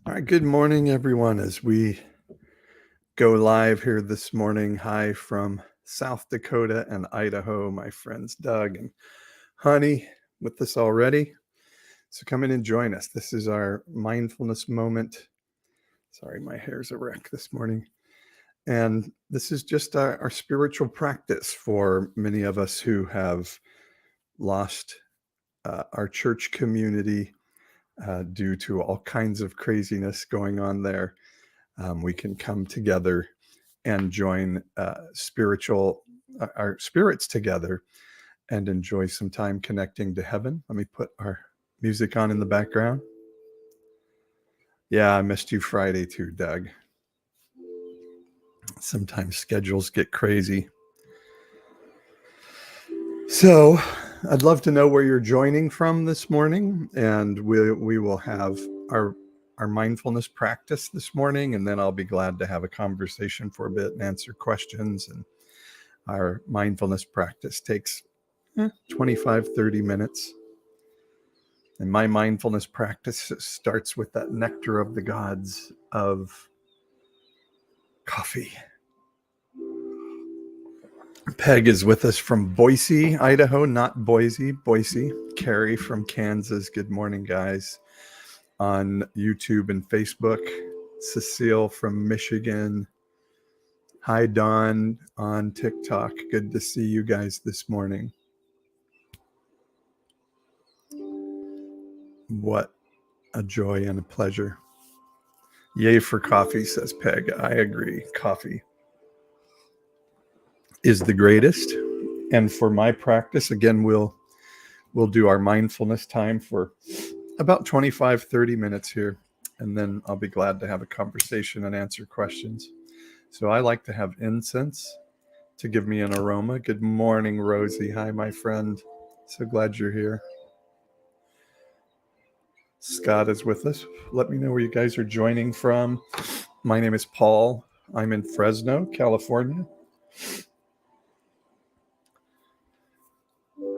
All right, good morning, everyone. As we go live here this morning, hi from South Dakota and Idaho, my friends Doug and Honey with us already. So come in and join us. This is our mindfulness moment. Sorry, my hair's a wreck this morning. And this is just our spiritual practice for many of us who have lost our church community due to all kinds of craziness going on there. We can come together and join our spirits together and enjoy some time connecting to heaven. Let me put our music on in the background. Yeah, I missed you Friday too, Doug. Sometimes schedules get crazy. So I'd love to know where you're joining from this morning, and we will have our mindfulness practice this morning, and then I'll be glad to have a conversation for a bit and answer questions. And our mindfulness practice takes 25, 30 minutes. And my mindfulness practice starts with that nectar of the gods of coffee. Peg is with us from Boise, Idaho, not Boise, Boise. Carrie from Kansas. Good morning, guys. On YouTube and Facebook. Cecile from Michigan. Hi, Dawn on TikTok. Good to see you guys this morning. What a joy and a pleasure. Yay for coffee, says Peg. I agree. Coffee is the greatest. And for my practice, again, we'll do our mindfulness time for about 25, 30 minutes here. And then I'll be glad to have a conversation and answer questions. So I like to have incense to give me an aroma. Good morning, Rosie. Hi, my friend. So glad you're here. Scott is with us. Let me know where you guys are joining from. My name is Paul. I'm in Fresno, California.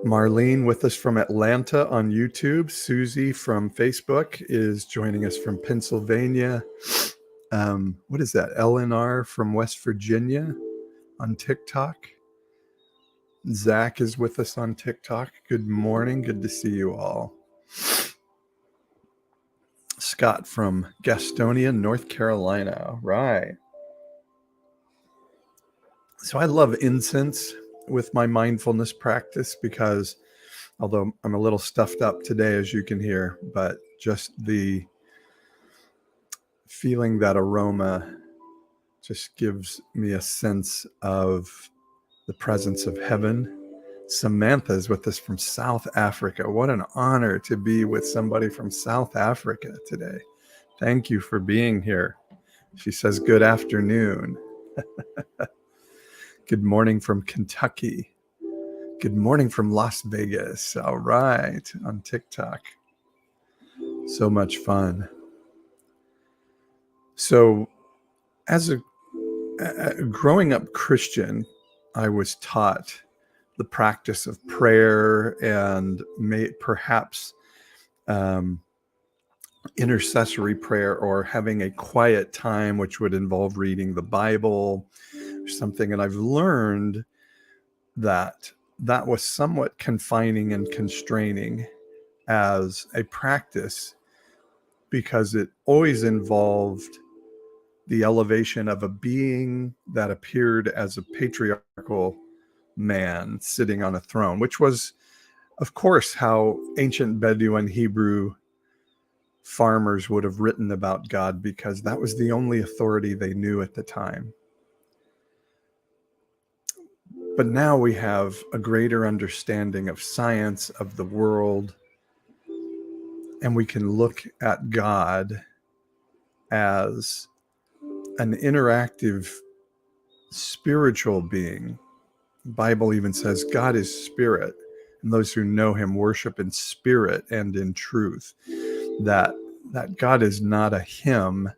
Marlene with us from Atlanta on YouTube. Susie from Facebook is joining us from Pennsylvania. What is that? LNR from West Virginia on TikTok. Zach is with us on TikTok. Good morning. Good to see you all. Scott from Gastonia, North Carolina. All right. So I love incense with my mindfulness practice because although I'm a little stuffed up today, as you can hear, but just the feeling that aroma just gives me a sense of the presence of heaven. Samantha's with us from South Africa. What an honor to be with somebody from South Africa today. Thank you for being here. She says, good afternoon. Good morning from Kentucky. Good morning from Las Vegas. All right, on TikTok. So much fun. So as a growing up Christian, I was taught the practice of prayer and perhaps intercessory prayer or having a quiet time, which would involve reading the Bible or something. And I've learned that that was somewhat confining and constraining as a practice because it always involved the elevation of a being that appeared as a patriarchal man sitting on a throne, which was, of course, how ancient Bedouin Hebrew farmers would have written about God, because that was the only authority they knew at the time. But now we have a greater understanding of science, of the world, and we can look at God as an interactive spiritual being. The Bible even says God is spirit, and those who know him worship in spirit and in truth. That God is not a him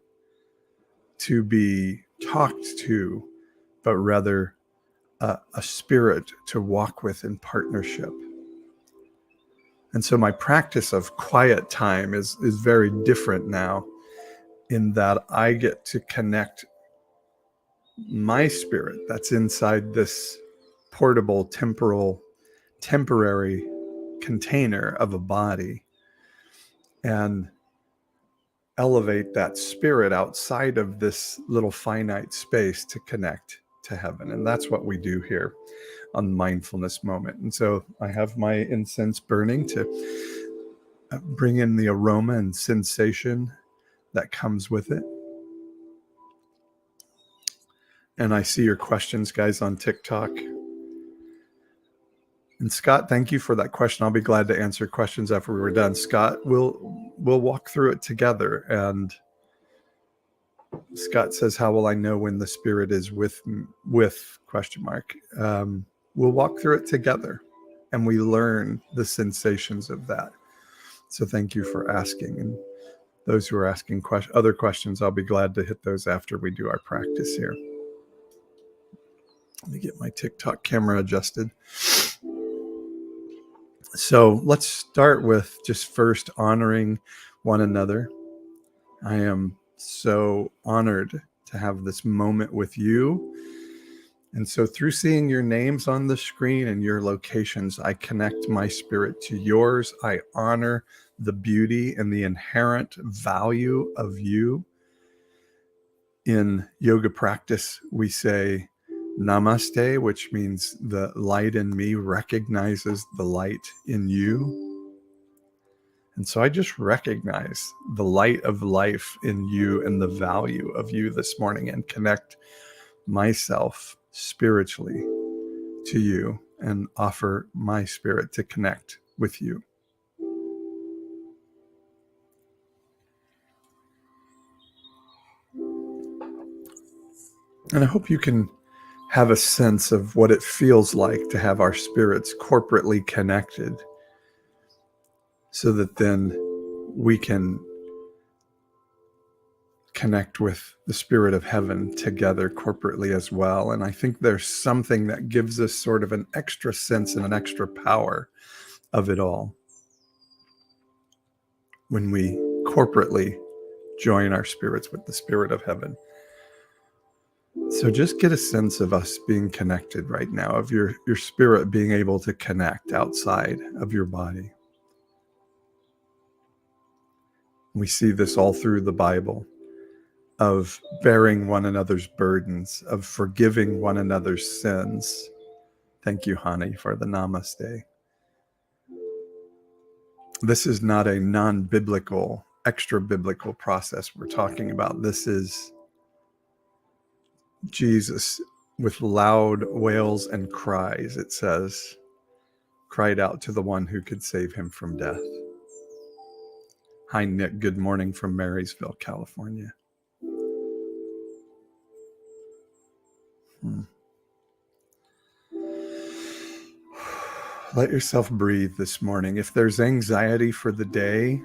to be talked to, but rather a spirit to walk with in partnership. And so my practice of quiet time is very different now. in that I get to connect my spirit that's inside this portable, temporary container of a body and elevate that spirit outside of this little finite space to connect to heaven. And that's what we do here on Mindfulness Moment. And so I have my incense burning to bring in the aroma and sensation that comes with it. And I see your questions, guys, on TikTok. And Scott, thank you for that question. I'll be glad to answer questions after we were done. Scott, we'll walk through it together. And Scott says, "How will I know when the spirit is with question mark?" We'll walk through it together, and we learn the sensations of that. So thank you for asking. And those who are asking other questions, I'll be glad to hit those after we do our practice here. Let me get my TikTok camera adjusted. So let's start with just first honoring one another. I am so honored to have this moment with you. And so through seeing your names on the screen and your locations, I connect my spirit to yours. I honor the beauty and the inherent value of you. In yoga practice, we say namaste, which means the light in me recognizes the light in you. And so I just recognize the light of life in you and the value of you this morning and connect myself spiritually to you and offer my spirit to connect with you. And I hope you can have a sense of what it feels like to have our spirits corporately connected so that then we can connect with the spirit of heaven together corporately as well. And I think there's something that gives us sort of an extra sense and an extra power of it all when we corporately join our spirits with the spirit of heaven. So just get a sense of us being connected right now, of your spirit being able to connect outside of your body. We see this all through the Bible, of bearing one another's burdens, of forgiving one another's sins. Thank you, Hani, for the namaste. This is not a non-biblical, extra-biblical process we're talking about. This is Jesus with loud wails and cries, it says, cried out to the one who could save him from death. Hi, Nick. Good morning from Marysville, California. Let yourself breathe this morning. If there's anxiety for the day,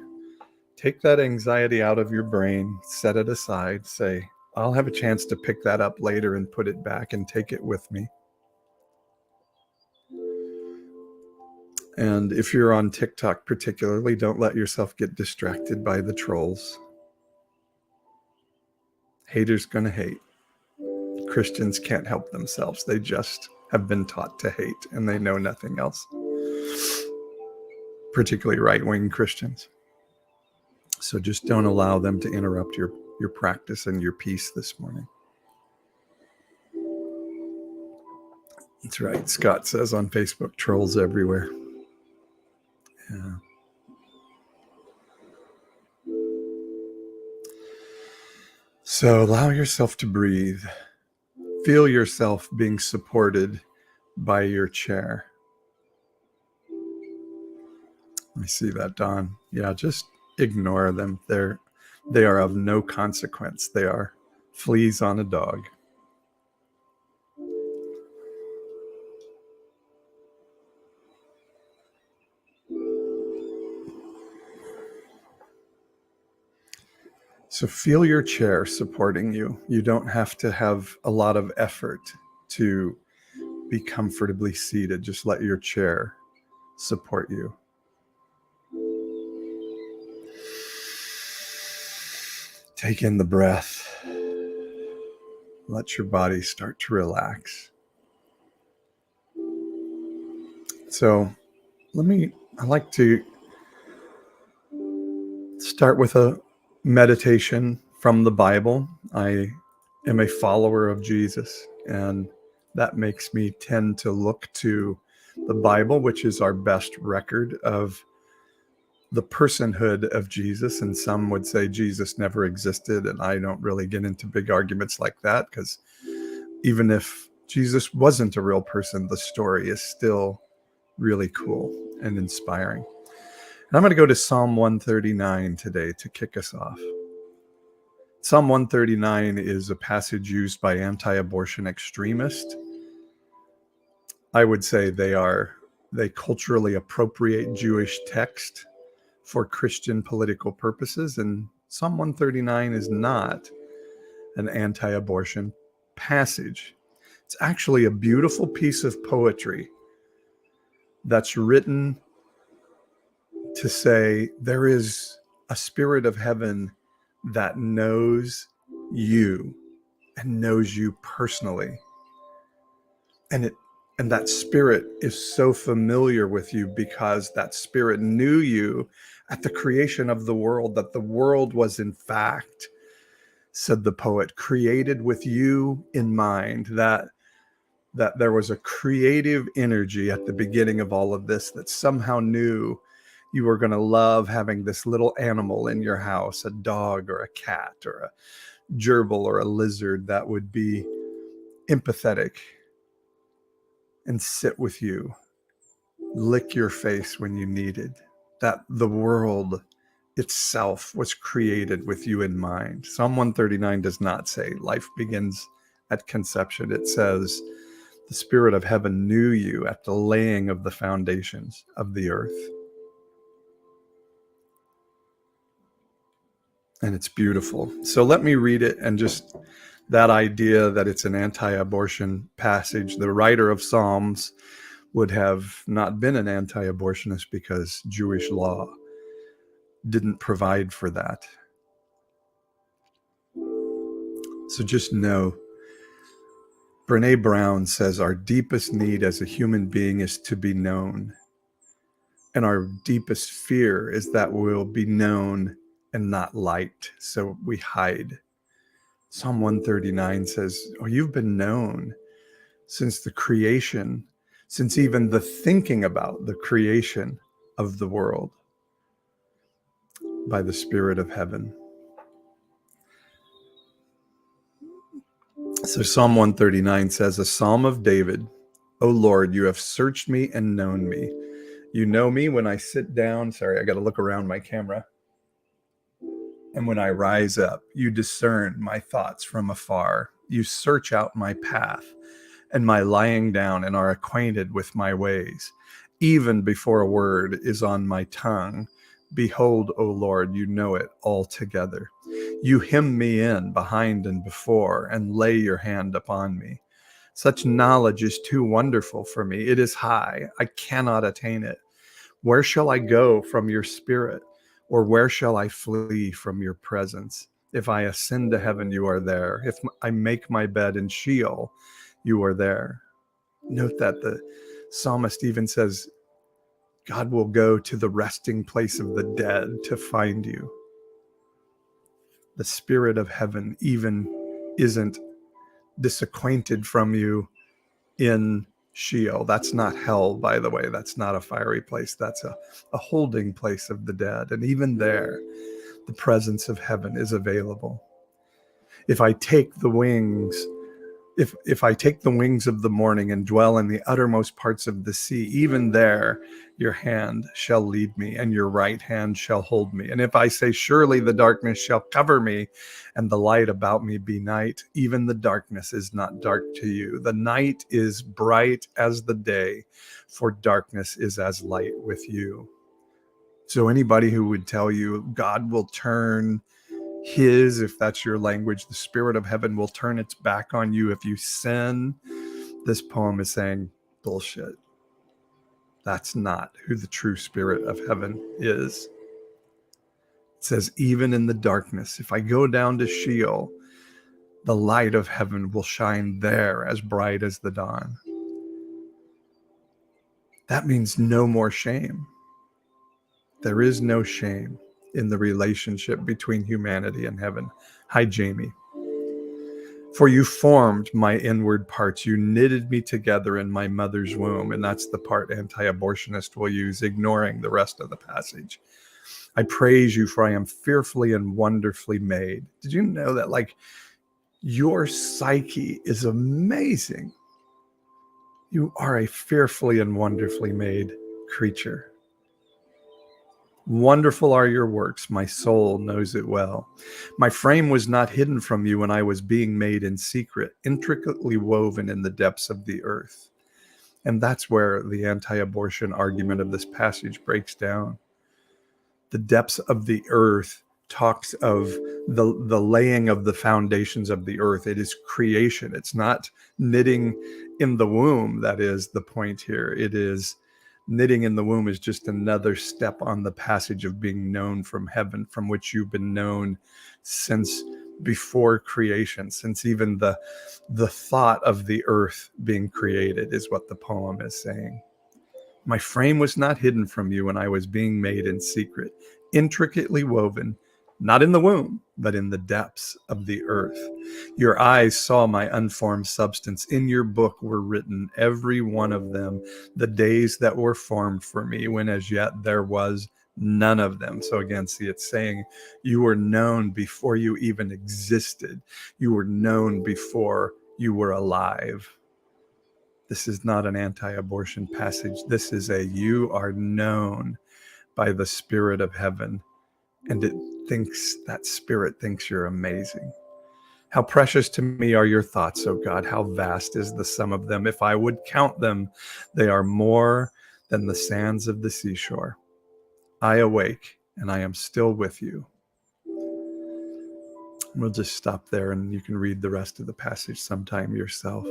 take that anxiety out of your brain, set it aside, say, I'll have a chance to pick that up later and put it back and take it with me. And if you're on TikTok particularly, don't let yourself get distracted by the trolls. Haters gonna hate. Christians can't help themselves. They just have been taught to hate and they know nothing else. Particularly right-wing Christians. So just don't allow them to interrupt your practice and your peace this morning. That's right. Scott says on Facebook, trolls everywhere. Yeah. So allow yourself to breathe. Feel yourself being supported by your chair. I see that, Don. Yeah, just ignore them. They are of no consequence. They are fleas on a dog. So feel your chair supporting you. You don't have to have a lot of effort to be comfortably seated. Just let your chair support you. Take in the breath. Let your body start to relax. So I like to start with a meditation from the Bible. I am a follower of Jesus, and that makes me tend to look to the Bible, which is our best record of the personhood of Jesus. And some would say Jesus never existed, and I don't really get into big arguments like that, because even if Jesus wasn't a real person, the story is still really cool and inspiring. And I'm going to go to Psalm 139 today to kick us off. Psalm 139 is a passage used by anti-abortion extremists. I would say they culturally appropriate Jewish text for Christian political purposes, and Psalm 139 is not an anti-abortion passage. It's actually a beautiful piece of poetry that's written to say there is a spirit of heaven that knows you and knows you personally. And that spirit is so familiar with you because that spirit knew you at the creation of the world, that the world was in fact, said the poet, created with you in mind, that there was a creative energy at the beginning of all of this that somehow knew you were going to love having this little animal in your house, a dog or a cat or a gerbil or a lizard that would be empathetic and sit with you, lick your face when you needed, that the world itself was created with you in mind. Psalm 139 does not say life begins at conception. It says the spirit of heaven knew you at the laying of the foundations of the earth. And it's beautiful. So let me read it, and just that idea that it's an anti-abortion passage. The writer of Psalms would have not been an anti-abortionist because Jewish law didn't provide for that. So just know, Brene Brown says our deepest need as a human being is to be known. And our deepest fear is that we'll be known and not liked, so we hide. Psalm 139 says, oh, you've been known since the creation, since even the thinking about the creation of the world by the Spirit of heaven. So Psalm 139 says, a psalm of David, O Lord, you have searched me and known me. You know me when I sit down. Sorry, I got to look around my camera. And when I rise up, you discern my thoughts from afar. You search out my path and my lying down and are acquainted with my ways. Even before a word is on my tongue, behold, O Lord, you know it altogether. You hem me in behind and before and lay your hand upon me. Such knowledge is too wonderful for me. It is high. I cannot attain it. Where shall I go from your spirit? Or where shall I flee from your presence? If I ascend to heaven, you are there. If I make my bed in Sheol, you are there. Note that the psalmist even says, God will go to the resting place of the dead to find you. The spirit of heaven even isn't disacquainted from you in Sheol. That's not hell, by the way. That's not a fiery place. That's a holding place of the dead. And even there, the presence of heaven is available. If I take the wings, if I take the wings of the morning and dwell in the uttermost parts of the sea, even there your hand shall lead me and your right hand shall hold me. And if I say, surely the darkness shall cover me and the light about me be night, even the darkness is not dark to you. The night is bright as the day, for darkness is as light with you. So anybody who would tell you God will turn if that's your language, the spirit of heaven will turn its back on you if you sin, this poem is saying, bullshit. That's not who the true spirit of heaven is. It says, even in the darkness, if I go down to Sheol, the light of heaven will shine there as bright as the dawn. That means no more shame. There is no shame in the relationship between humanity and heaven. Hi, Jamie. For you formed my inward parts. You knitted me together in my mother's womb. And that's the part anti-abortionist will use, ignoring the rest of the passage. I praise you, for I am fearfully and wonderfully made. Did you know that, like, your psyche is amazing? You are a fearfully and wonderfully made creature. Wonderful are your works. My soul knows it well. My frame was not hidden from you when I was being made in secret, intricately woven in the depths of the earth. And that's where the anti-abortion argument of this passage breaks down. The depths of the earth talks of the laying of the foundations of the earth. It is creation. It's not knitting in the womb. That is the point here. It is knitting in the womb is just another step on the passage of being known from heaven, from which you've been known since before creation, since even the thought of the earth being created is what the poem is saying. My frame was not hidden from you when I was being made in secret, intricately woven, not in the womb, but in the depths of the earth. Your eyes saw my unformed substance. In your book were written, every one of them, the days that were formed for me, when as yet there was none of them. So again, see, it's saying you were known before you even existed. You were known before you were alive. This is not an anti-abortion passage. This is a, you are known by the Spirit of heaven, and that Spirit thinks you're amazing. How precious to me are your thoughts, O God. How vast is the sum of them. If I would count them, they are more than the sands of the seashore. I awake, and I am still with you. We'll just stop there, and you can read the rest of the passage sometime yourself.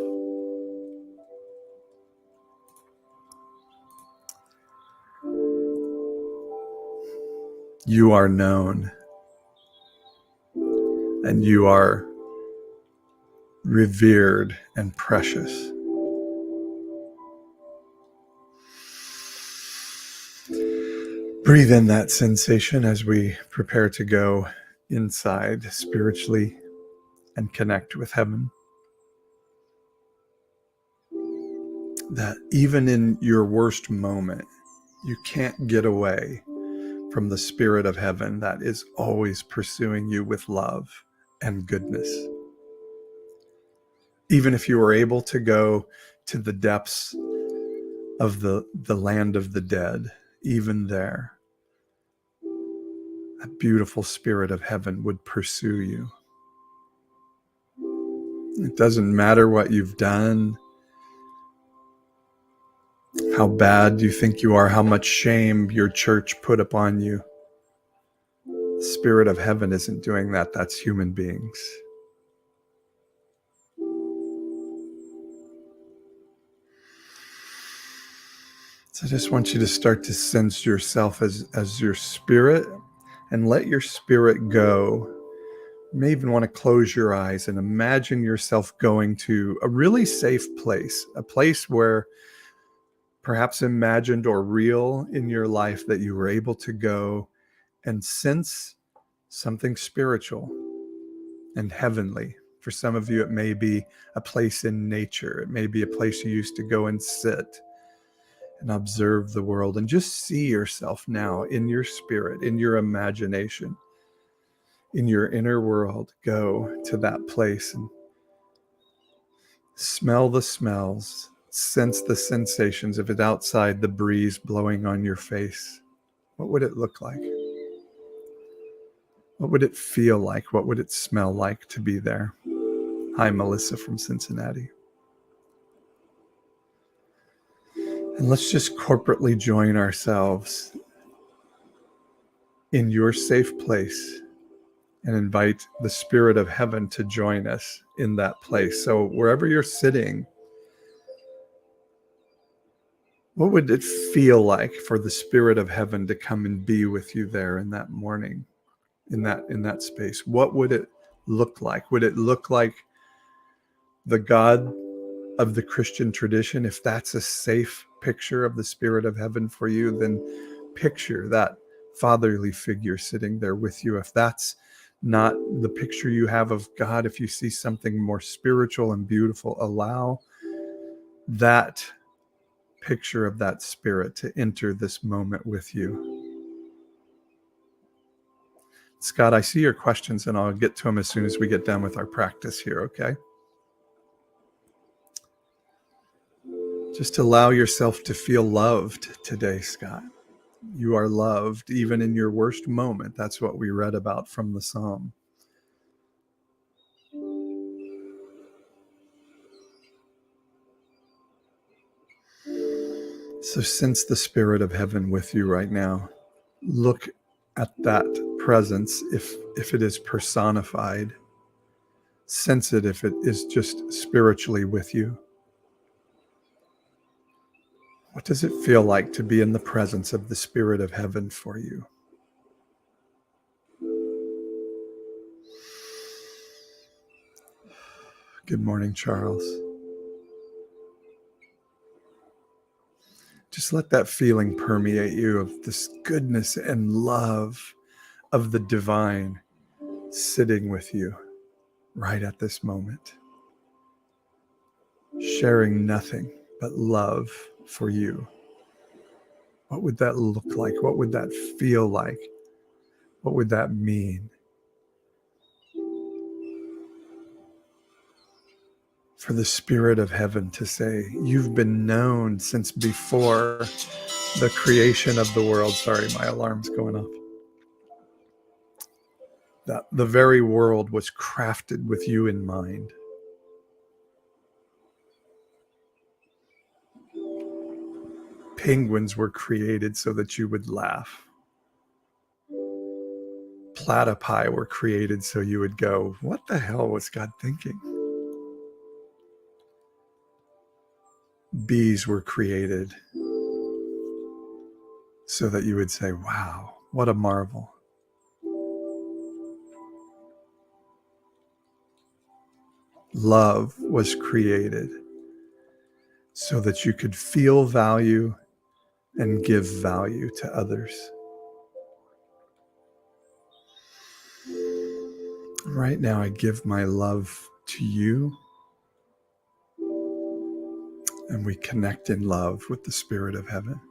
You are known, and you are revered and precious. Breathe in that sensation as we prepare to go inside spiritually and connect with heaven. That even in your worst moment, you can't get away from the Spirit of heaven that is always pursuing you with love and goodness. Even if you were able to go to the depths of the land of the dead, even there, that beautiful Spirit of heaven would pursue you. It doesn't matter what you've done, how bad you think you are, how much shame your church put upon you. The Spirit of heaven isn't doing that. That's human beings. So I just want you to start to sense yourself as your spirit, and let your spirit go. You may even want to close your eyes and imagine yourself going to a really safe place, a place where perhaps imagined or real in your life that you were able to go and sense something spiritual and heavenly. For some of you, it may be a place in nature. It may be a place you used to go and sit and observe the world, and just see yourself now in your spirit, in your imagination, in your inner world. Go to that place and smell the smells, sense the sensations. If it's outside, the breeze blowing on your face, what would it look like? What would it feel like? What would it smell like to be there? Hi, Melissa from Cincinnati. And let's just corporately join ourselves in your safe place and invite the Spirit of heaven to join us in that place. So wherever you're sitting, what would it feel like for the Spirit of heaven to come and be with you there in that morning? in that space? What would it look like? Would it look like the God of the Christian tradition? If that's a safe picture of the spirit of heaven for you, then picture that fatherly figure sitting there with you. If that's not the picture you have of God, if you see something more spiritual and beautiful, allow that picture of that spirit to enter this moment with you. Scott, I see your questions and I'll get to them as soon as we get done with our practice here, okay? Just allow yourself to feel loved today, Scott. You are loved even in your worst moment. That's what we read about from the Psalm. So sense the spirit of heaven with you right now. Look at that presence if it is personified. Sense it if it is just spiritually with you. What does it feel like to be in the presence of the spirit of heaven for you? Good morning, Charles. Just let that feeling permeate you of this goodness and love of the divine sitting with you right at this moment, sharing nothing but love for you. What would that look like? What would that feel like? What would that mean? For the spirit of heaven to say, you've been known since before the creation of the world. Sorry, my alarm's going off. That the very world was crafted with you in mind. Penguins were created so that you would laugh. Platypi were created so you would go, what the hell was God thinking? Bees were created so that you would say, wow, what a marvel. Love was created so that you could feel value and give value to others. Right now, I give my love to you, and we connect in love with the spirit of heaven.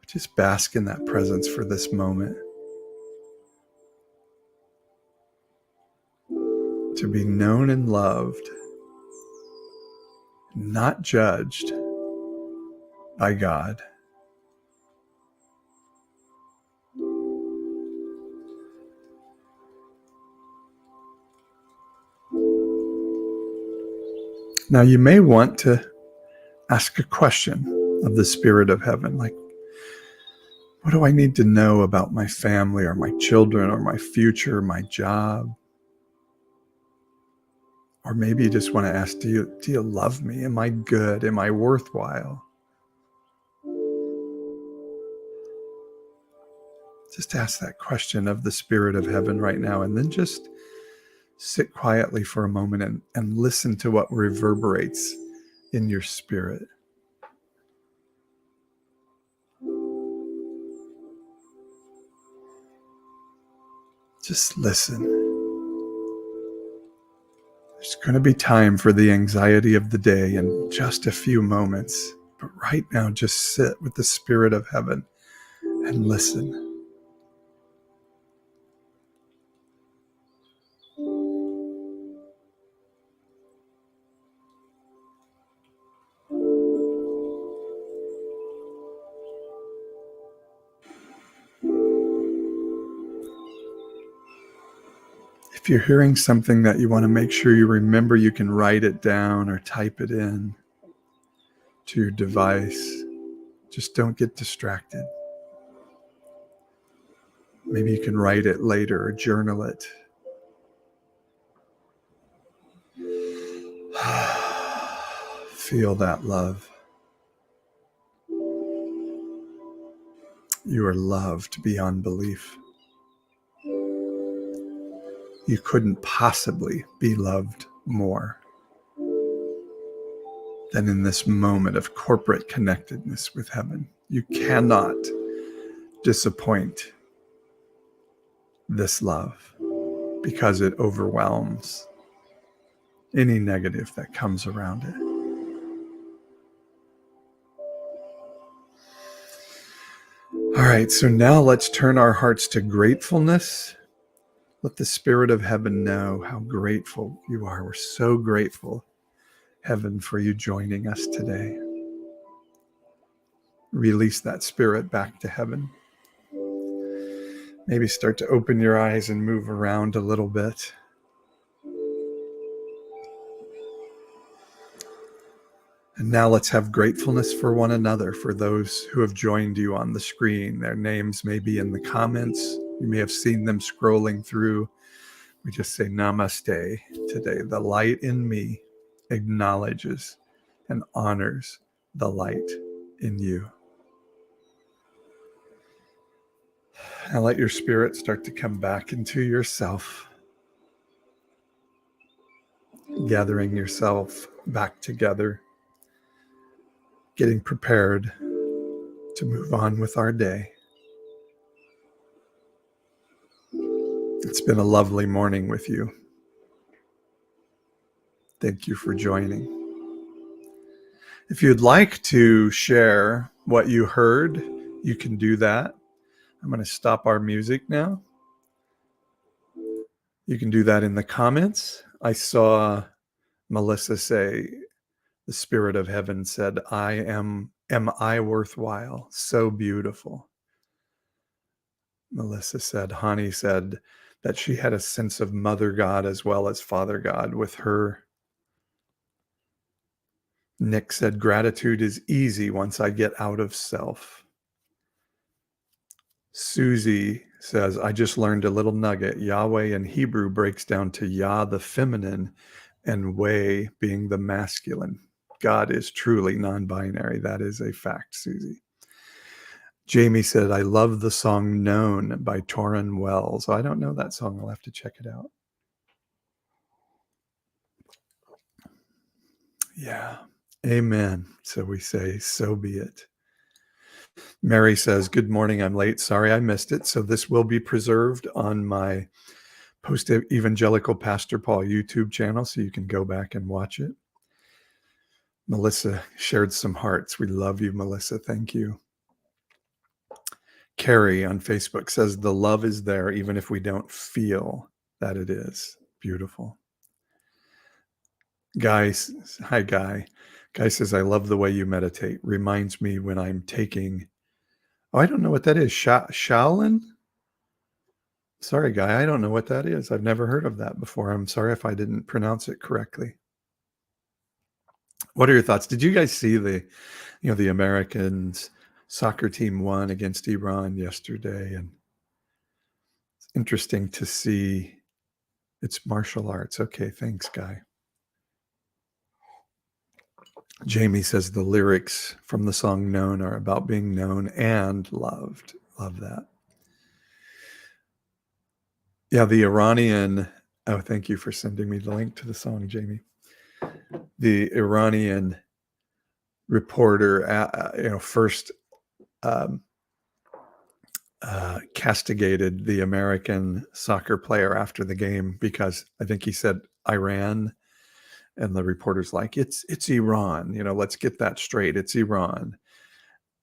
Just bask in that presence for this moment. To be known and loved, not judged by God. Now, you may want to ask a question of the spirit of heaven, like, what do I need to know about my family or my children or my future, my job? Or maybe you just want to ask, do you love me? Am I good? Am I worthwhile? Just ask that question of the spirit of heaven right now, and then just sit quietly for a moment and listen to what reverberates in your spirit. Just listen. There's going to be time for the anxiety of the day in just a few moments. But right now, just sit with the spirit of heaven and listen. If you're hearing something that you want to make sure you remember, you can write it down or type it in to your device. Just don't get distracted. Maybe you can write it later or journal it. Feel that love. You are loved beyond belief. You couldn't possibly be loved more than in this moment of corporate connectedness with heaven. You cannot disappoint this love because it overwhelms any negative that comes around it. All right, so now let's turn our hearts to gratefulness. Let the Spirit of Heaven know how grateful you are. We're so grateful, Heaven, for you joining us today. Release that Spirit back to Heaven. Maybe start to open your eyes and move around a little bit. And now let's have gratefulness for one another, for those who have joined you on the screen. Their names may be in the comments. You may have seen them scrolling through. We just say namaste today. The light in me acknowledges and honors the light in you. Now let your spirit start to come back into yourself, gathering yourself back together, getting prepared to move on with our day. It's been a lovely morning with you. Thank you for joining. If you'd like to share what you heard, you can do that. I'm going to stop our music now. You can do that in the comments. I saw Melissa say, the Spirit of Heaven said, am I worthwhile? So beautiful. Melissa said, Hani said that she had a sense of Mother God as well as Father God with her. Nick said, gratitude is easy once I get out of self. Susie says, I just learned a little nugget. Yahweh in Hebrew breaks down to Yah, the feminine, and Way being the masculine. God is truly non-binary. That is a fact, Susie. Jamie said, I love the song Known by Torrin Wells. I don't know that song. I'll have to check it out. Yeah. Amen. So we say, so be it. Mary says, good morning. I'm late. Sorry I missed it. So this will be preserved on my Post-Evangelical Pastor Paul YouTube channel, so you can go back and watch it. Melissa shared some hearts. We love you, Melissa. Thank you. Carrie on Facebook says, the love is there even if we don't feel that it is. Beautiful. Guys, hi, Guy. Guy says, I love the way you meditate. Reminds me when I'm taking, I don't know what that is. Shaolin? Sorry, Guy, I don't know what that is. I've never heard of that before. I'm sorry if I didn't pronounce it correctly. What are your thoughts? Did you guys see the Americans soccer team won against Iran yesterday? And it's interesting to see. It's martial arts. Okay, thanks, Guy. Jamie says the lyrics from the song Known are about being known and loved. Love that. Yeah, the Iranian, thank you for sending me the link to the song, Jamie. The Iranian reporter, first castigated the American soccer player after the game because I think he said Iran, and the reporter's like, it's Iran, let's get that straight. It's Iran.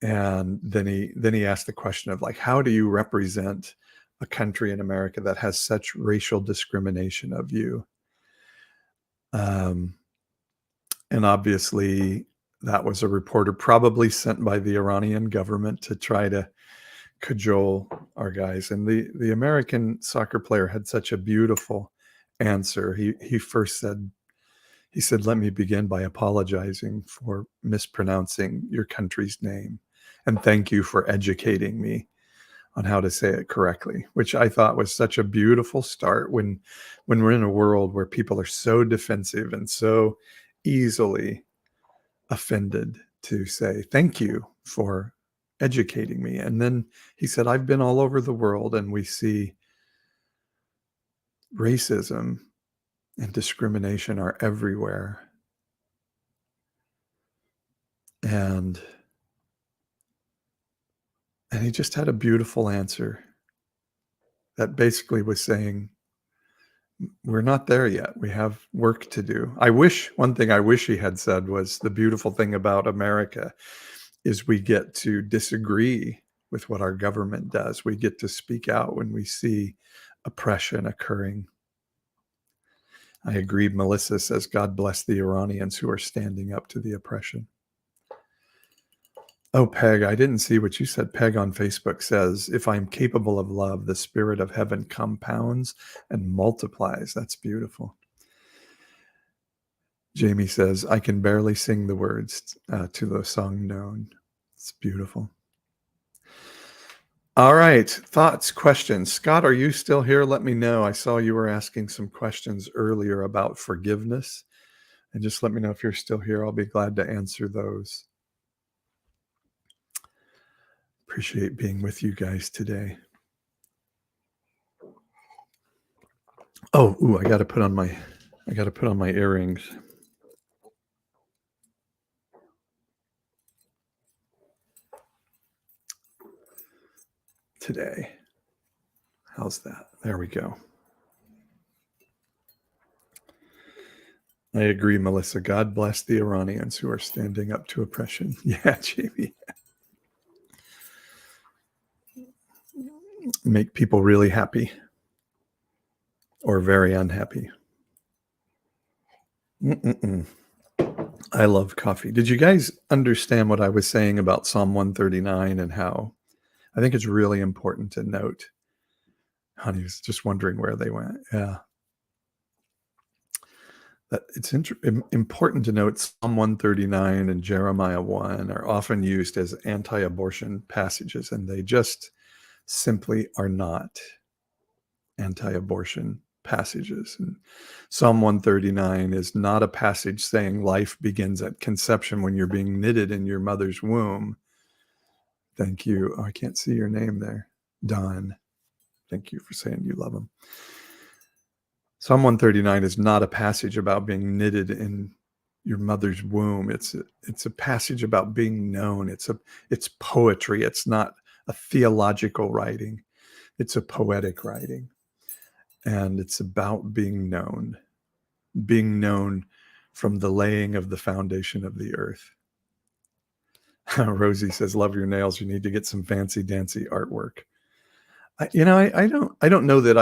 And then he asked the question of like, how do you represent a country in America that has such racial discrimination of you? And obviously that was a reporter probably sent by the Iranian government to try to cajole our guys. And the American soccer player had such a beautiful answer. He first said, let me begin by apologizing for mispronouncing your country's name. And thank you for educating me on how to say it correctly, which I thought was such a beautiful start when we're in a world where people are so defensive and so easily offended to say thank you for educating me. And then he said, I've been all over the world and we see racism and discrimination are everywhere. And he just had a beautiful answer that basically was saying, we're not there yet. We have work to do. One thing I wish he had said was, the beautiful thing about America is we get to disagree with what our government does. We get to speak out when we see oppression occurring. I agree. Melissa says, God bless the Iranians who are standing up to the oppression. Oh, Peg, I didn't see what you said. Peg on Facebook says, if I'm capable of love, the spirit of heaven compounds and multiplies. That's beautiful. Jamie says, I can barely sing the words to the song known. It's beautiful. All right. Thoughts, questions. Scott, are you still here? Let me know. I saw you were asking some questions earlier about forgiveness. And just let me know if you're still here. I'll be glad to answer those. Appreciate being with you guys today. Oh, I got to put on my earrings. Today. How's that? There we go. I agree, Melissa. God bless the Iranians who are standing up to oppression. Yeah, Jamie. Make people really happy or very unhappy. I love coffee. Did you guys understand what I was saying about Psalm 139 and how I think it's really important to note? Honey was just wondering where they went. Yeah. That it's important to note Psalm 139 and Jeremiah 1 are often used as anti-abortion passages, and they just simply are not anti-abortion passages. And Psalm 139 is not a passage saying life begins at conception when you're being knitted in your mother's womb. Thank you. Oh, I can't see your name there. Don. Thank you for saying you love him. Psalm 139 is not a passage about being knitted in your mother's womb. It's a passage about being known. It's poetry. It's not a theological writing. It's a poetic writing. And it's about being known from the laying of the foundation of the earth. Rosie says, love your nails. You need to get some fancy dancy artwork. I don't know that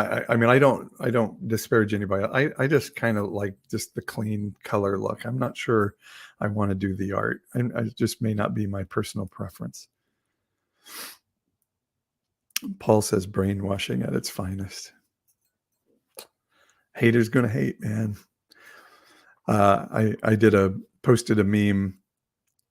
I don't disparage anybody. I just kind of like just the clean color look. I'm not sure I want to do the art. I just may not be my personal preference. Paul says brainwashing at its finest. Haters gonna hate, man. I posted a meme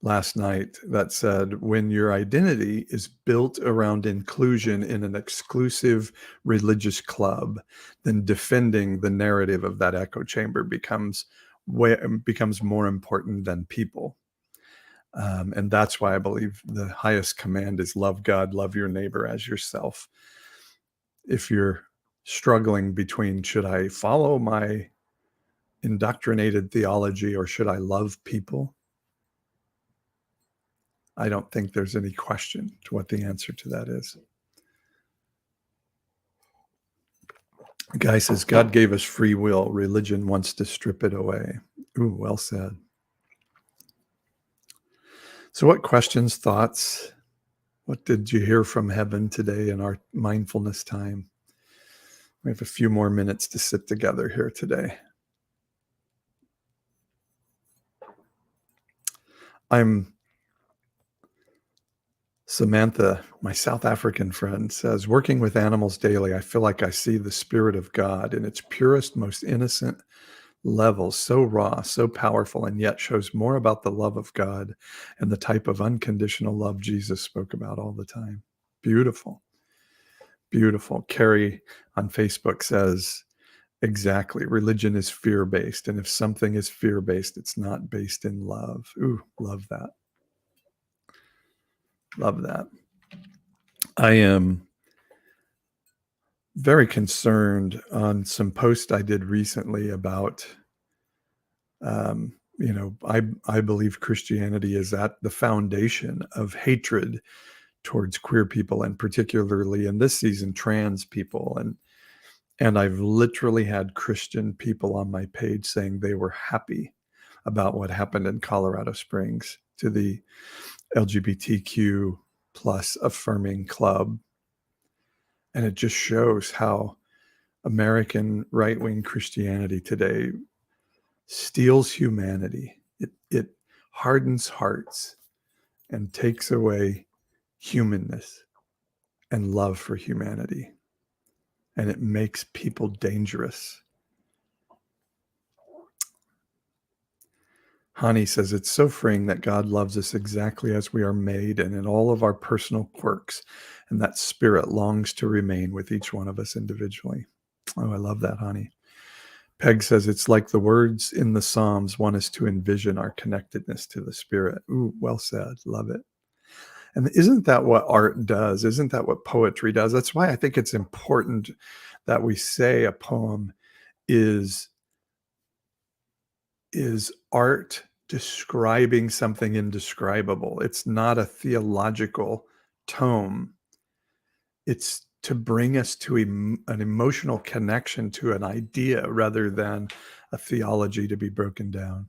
last night that said, when your identity is built around inclusion in an exclusive religious club, then defending the narrative of that echo chamber becomes more important than people. And that's why I believe the highest command is love God, love your neighbor as yourself. If you're struggling between, should I follow my indoctrinated theology or should I love people? I don't think there's any question to what the answer to that is. A guy says, God gave us free will. Religion wants to strip it away. Ooh, well said. So what questions, thoughts? What did you hear from heaven today in our mindfulness time? We have a few more minutes to sit together here today. Samantha, my South African friend, says, working with animals daily, I feel like I see the Spirit of God in its purest, most innocent level, so raw, so powerful, and yet shows more about the love of God and the type of unconditional love Jesus spoke about all the time. Beautiful. Beautiful. Carrie on Facebook says, exactly. Religion is fear-based. And if something is fear-based, it's not based in love. Ooh, love that. Love that. I am very concerned on some post I did recently about, I believe Christianity is at the foundation of hatred towards queer people, and particularly in this season, trans people. And I've literally had Christian people on my page saying they were happy about what happened in Colorado Springs to the LGBTQ plus affirming club. And it just shows how American right-wing Christianity today steals humanity. It hardens hearts and takes away humanness and love for humanity. And it makes people dangerous. Hani says, it's so freeing that God loves us exactly as we are made and in all of our personal quirks, and that spirit longs to remain with each one of us individually. Oh, I love that, Hani. Peg says, it's like the words in the Psalms want us to envision our connectedness to the Spirit. Ooh, well said. Love it. And isn't that what art does? Isn't that what poetry does? That's why I think it's important that we say a poem is art describing something indescribable. It's not a theological tome. It's to bring us to an emotional connection to an idea rather than a theology to be broken down.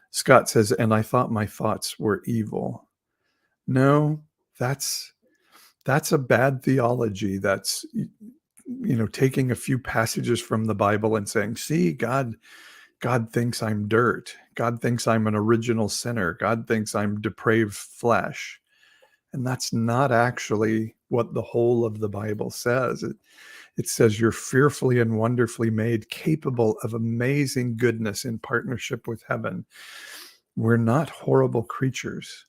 Scott says, and I thought my thoughts were evil. No, that's a bad theology. That's taking a few passages from the Bible and saying, see, God thinks I'm dirt. God thinks I'm an original sinner. God thinks I'm depraved flesh. And that's not actually what the whole of the Bible says. It says you're fearfully and wonderfully made, capable of amazing goodness in partnership with heaven. We're not horrible creatures.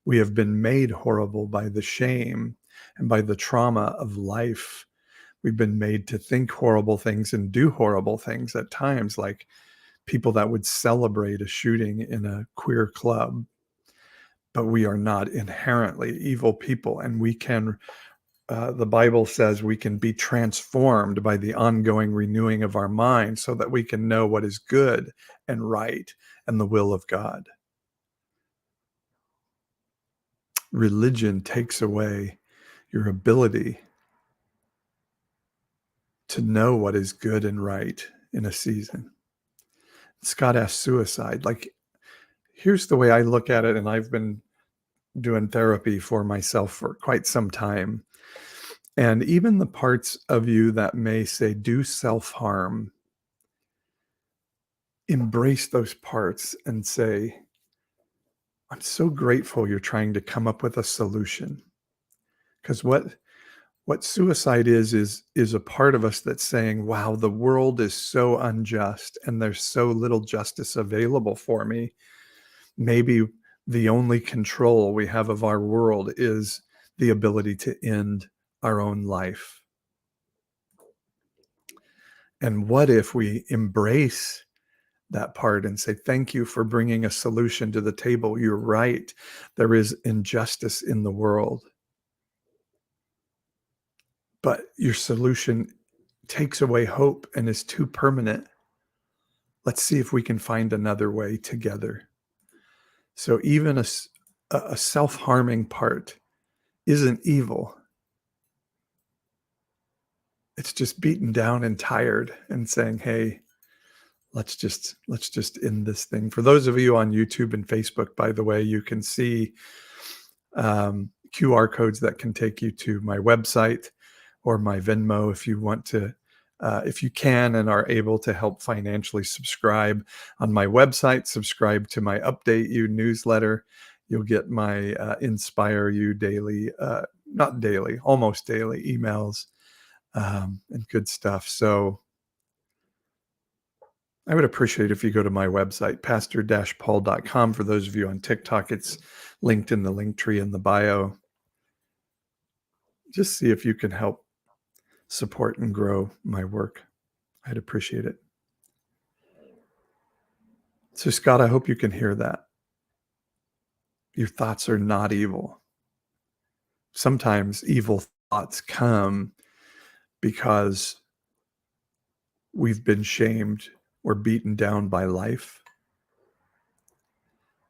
We have been made horrible by the shame and by the trauma of life. We've been made to think horrible things and do horrible things at times, like people that would celebrate a shooting in a queer club. But we are not inherently evil people, and we can, the Bible says we can be transformed by the ongoing renewing of our mind so that we can know what is good and right and the will of God. Religion takes away your ability to know what is good and right in a season. Scott asked suicide. Like, here's the way I look at it, and I've been doing therapy for myself for quite some time. And even the parts of you that may say do self-harm, embrace those parts and say, I'm so grateful you're trying to come up with a solution. Because what suicide is a part of us that's saying, wow, the world is so unjust and there's so little justice available for me. Maybe the only control we have of our world is the ability to end our own life. And what if we embrace that part and say, thank you for bringing a solution to the table. You're right. There is injustice in the world. But your solution takes away hope and is too permanent. Let's see if we can find another way together. So even a self-harming part isn't evil. It's just beaten down and tired and saying, hey, let's just end this thing. For those of you on YouTube and Facebook, by the way, you can see QR codes that can take you to my website or my Venmo if you want to, if you can and are able to help financially subscribe on my website, subscribe to my Update You newsletter. You'll get my Inspire You daily, not daily, almost daily emails and good stuff. So I would appreciate if you go to my website, pastor-paul.com. For those of you on TikTok, it's linked in the link tree in the bio. Just see if you can help support and grow my work. I'd appreciate it. So, Scott, I hope you can hear that. Your thoughts are not evil. sometimes evil thoughts come because we've been shamed or beaten down by life.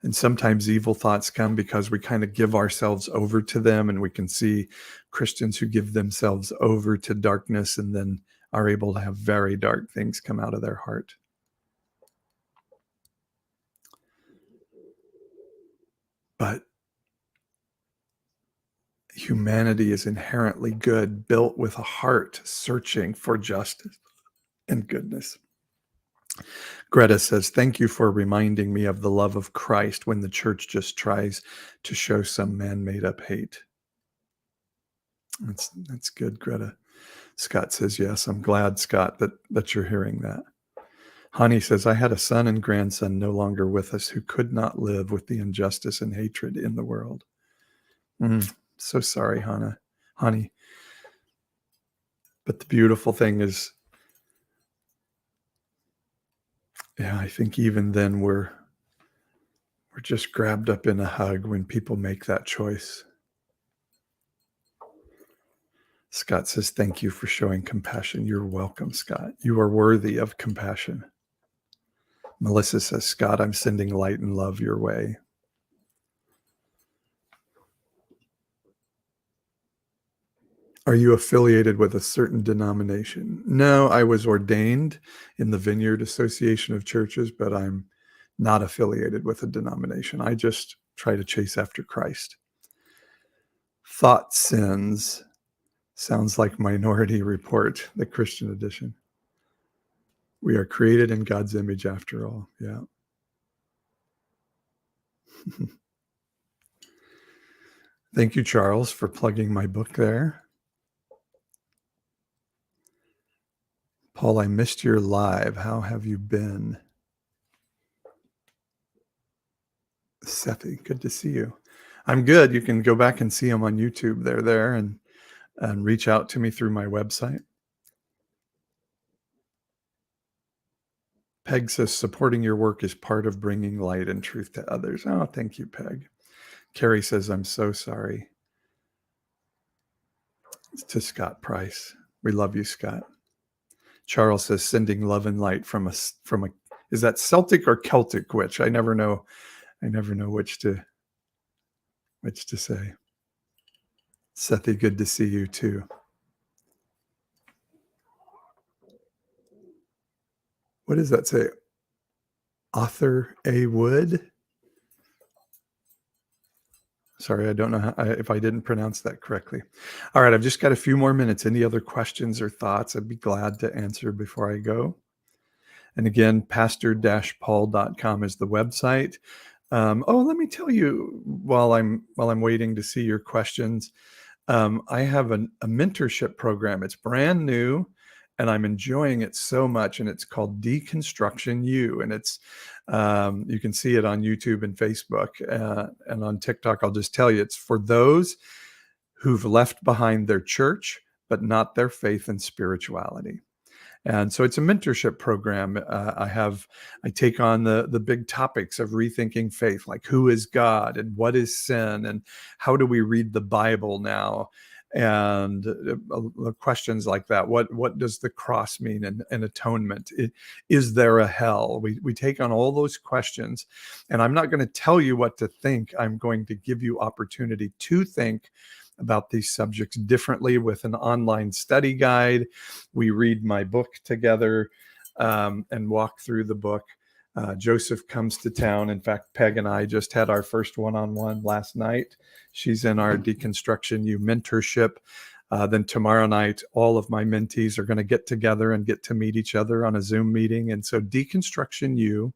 And sometimes evil thoughts come because we kind of give ourselves over to them, and we can see Christians who give themselves over to darkness and then are able to have very dark things come out of their heart. But humanity is inherently good, built with a heart searching for justice and goodness. Greta says, "Thank you for reminding me of the love of Christ when the church just tries to show some man-made up hate." That's good, Greta. Scott says, "Yes, I'm glad, Scott, that you're hearing that." Hani says, "I had a son and grandson no longer with us who could not live with the injustice and hatred in the world." So sorry, Hani. But the beautiful thing is, yeah, I think even then we're just grabbed up in a hug when people make that choice. Scott says, "Thank you for showing compassion." You're welcome, Scott. You are worthy of compassion. Melissa says, "Scott, I'm sending light and love your way." Are you affiliated with a certain denomination? No, I was ordained in the Vineyard Association of Churches, but I'm not affiliated with a denomination. I just try to chase after Christ. Thought Sins sounds like Minority Report, the Christian edition. We are created in God's image after all. Yeah. Thank you, Charles, for plugging my book there. Paul, I missed your live. How have you been? Sethi, good to see you. I'm good. You can go back and see them on YouTube. They're there, and reach out to me through my website. Peg says, "Supporting your work is part of bringing light and truth to others." Oh, thank you, Peg. Carrie says, "I'm so sorry." It's to Scott Price. We love you, Scott. Charles says, "Sending love and light from a is that Celtic or Celtic witch? I never know which to say." Sethi, good to see you too. What does that say? Author A. Wood? Sorry, I don't know if I didn't pronounce that correctly. All right, I've just got a few more minutes. Any other questions or thoughts? I'd be glad to answer before I go. And again, pastor-paul.com is the website. Let me tell you while I'm waiting to see your questions. I have a mentorship program. It's brand new, and I'm enjoying it so much. And it's called Deconstruction You, and it's you can see it on YouTube and Facebook, and on TikTok. I'll just tell you, it's for those who've left behind their church, but not their faith and spirituality. And so it's a mentorship program. I take on the big topics of rethinking faith, like who is God and what is sin and how do we read the Bible now, and questions like that. What does the cross mean, and atonement? Is there a hell? We take on all those questions, and I'm not going to tell you what to think. I'm going to give you opportunity to think about these subjects differently with an online study guide. We read my book together, and walk through the book. Joseph comes to town. In fact, Peg and I just had our first one-on-one last night. She's in our Deconstruction You mentorship. Then tomorrow night, all of my mentees are going to get together and get to meet each other on a Zoom meeting. And so Deconstruction You,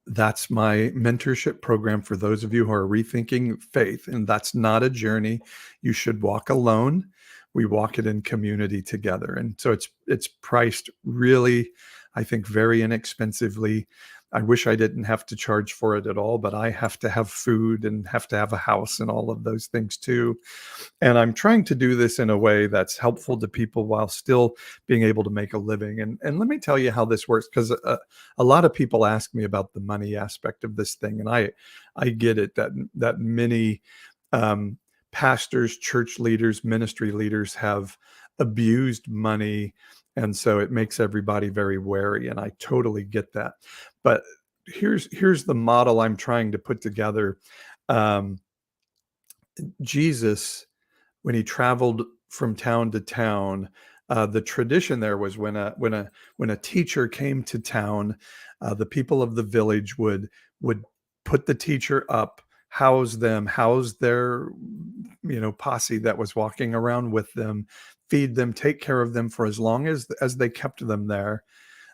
that's my mentorship program for those of you who are rethinking faith. And that's not a journey you should walk alone. We walk it in community together. And so it's priced really, I think, very inexpensively. I wish I didn't have to charge for it at all, but I have to have food and have to have a house and all of those things too. And I'm trying to do this in a way that's helpful to people while still being able to make a living. And let me tell you how this works, because a lot of people ask me about the money aspect of this thing, and I get it that many um, pastors, church leaders, ministry leaders have abused money, and so it makes everybody very wary. And I totally get that. But here's the model I'm trying to put together. Um, Jesus, when he traveled from town to town, the tradition there was when a teacher came to town, the people of the village would put the teacher up, house their posse that was walking around with them, feed them, take care of them for as long as they kept them there.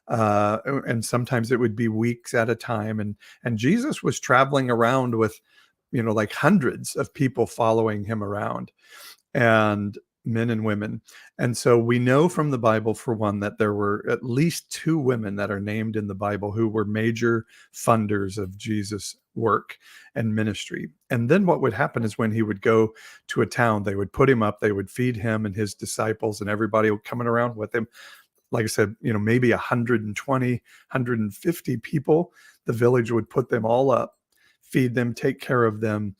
And sometimes it would be weeks at a time. And Jesus was traveling around with like hundreds of people following him around, and men and women. And so we know from the Bible, for one, that there were at least two women that are named in the Bible who were major funders of Jesus' work and ministry. And then what would happen is when he would go to a town, they would put him up, they would feed him and his disciples and everybody coming around with him. Like I said, maybe 120, 150 people. The village would put them all up, feed them, take care of them.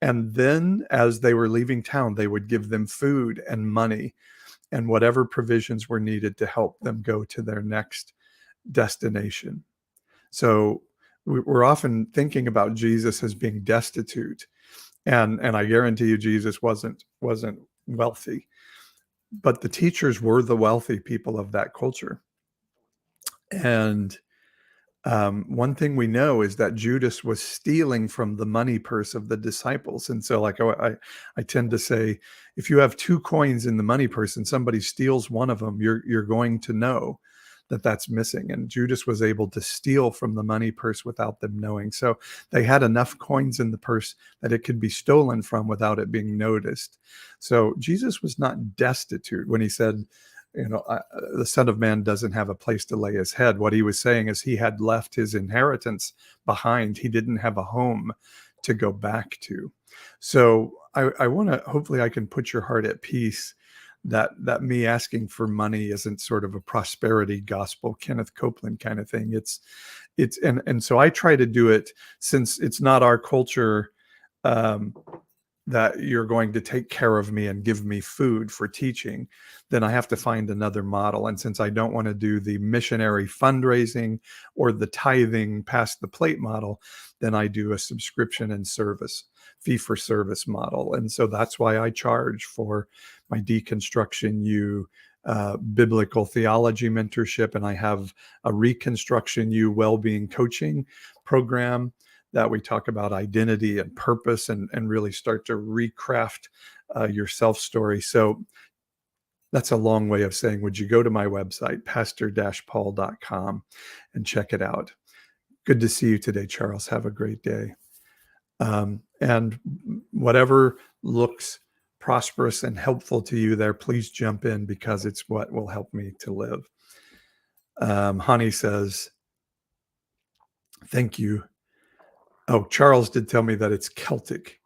And then as they were leaving town, they would give them food and money and whatever provisions were needed to help them go to their next destination. So we're often thinking about Jesus as being destitute. And I guarantee you Jesus wasn't wealthy, but the teachers were the wealthy people of that culture. And one thing we know is that Judas was stealing from the money purse of the disciples. And so, like, I tend to say, if you have two coins in the money purse and somebody steals one of them, you're going to know that that's missing. And Judas was able to steal from the money purse without them knowing. So they had enough coins in the purse that it could be stolen from without it being noticed. So Jesus was not destitute when he said, the Son of Man doesn't have a place to lay his head. What he was saying is he had left his inheritance behind. He didn't have a home to go back to. So I want to, hopefully I can put your heart at peace that me asking for money isn't sort of a prosperity gospel, Kenneth Copeland kind of thing. And so I try to do it, since it's not our culture, that you're going to take care of me and give me food for teaching, then I have to find another model. And since I don't want to do the missionary fundraising or the tithing past the plate model, then I do a subscription and service, fee for service model. And so that's why I charge for my Deconstruction U biblical theology mentorship. And I have a Reconstruction U well-being coaching program that we talk about identity and purpose, and really start to recraft your self story. So that's a long way of saying, would you go to my website, pastor-paul.com, and check it out. Good to see you today, Charles. Have a great day. And whatever looks prosperous and helpful to you there, please jump in, because it's what will help me to live. Hani says, thank you. Oh, Charles did tell me that it's Celtic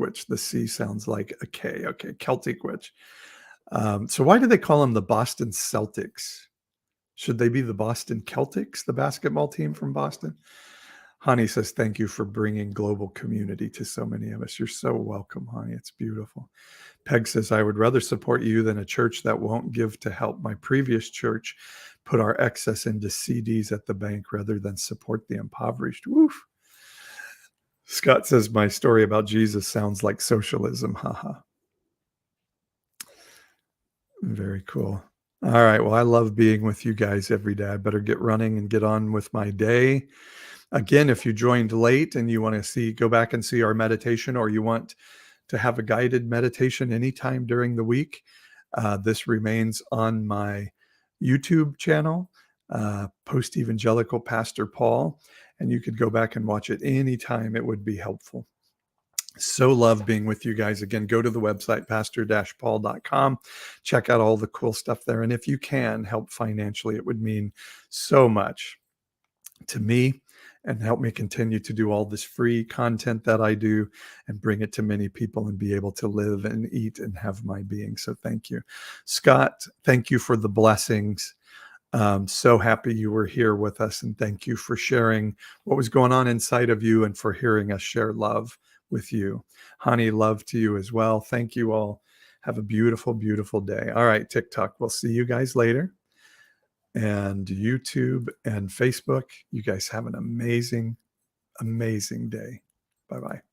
witch. The C sounds like a K. Okay, Celtic witch. So why do they call them the Boston Celtics? Should they be the Boston Celtics, the basketball team from Boston? Hani says, thank you for bringing global community to so many of us. You're so welcome, Hani. It's beautiful. Peg says, I would rather support you than a church that won't give to help. My previous church put our excess into CDs at the bank rather than support the impoverished. Woof. Scott says, my story about Jesus sounds like socialism. Haha. Very cool. All right. Well, I love being with you guys every day. I better get running and get on with my day. Again, if you joined late and you want to go back and see our meditation, or you want to have a guided meditation anytime during the week, this remains on my YouTube channel, Post Evangelical Pastor Paul, and you could go back and watch it anytime. It would be helpful. So love being with you guys. Again, go to the website, pastor-paul.com. Check out all the cool stuff there. And if you can help financially, it would mean so much to me and help me continue to do all this free content that I do and bring it to many people and be able to live and eat and have my being. So thank you. Scott, thank you for the blessings. So happy you were here with us, and thank you for sharing what was going on inside of you and for hearing us share love with you. Honey, love to you as well. Thank you all. Have a beautiful, beautiful day. All right, TikTok, we'll see you guys later. And YouTube and Facebook, you guys have an amazing, amazing day. Bye bye.